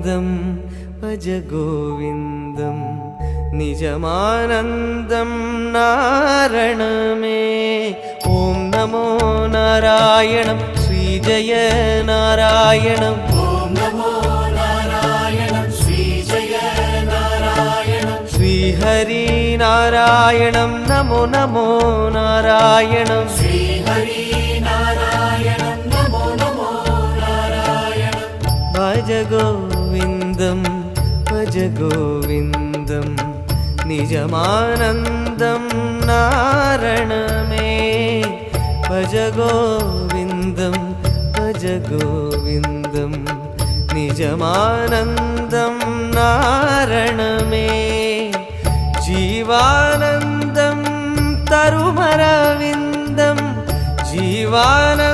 गोविन्दं भज गोविन्दं निजमानन्दं नारणमे। ॐ नमो नारायणं श्रीजय नारायणम्। ॐ नमो नारायणं श्रीजय नारायणं। श्रीहरि नारायणं नमो नमो नारायणं। श्रीहरि नारायणं नमो नमो नारायणं। भज गोविन्दं भज गोविन्दं निजमानन्दं नारणमे। भज गोविन्दं भज गोविन्दं निजमानन्दं नारणमे। जीवानन्दं तरुमरविन्दं जीवानन्दं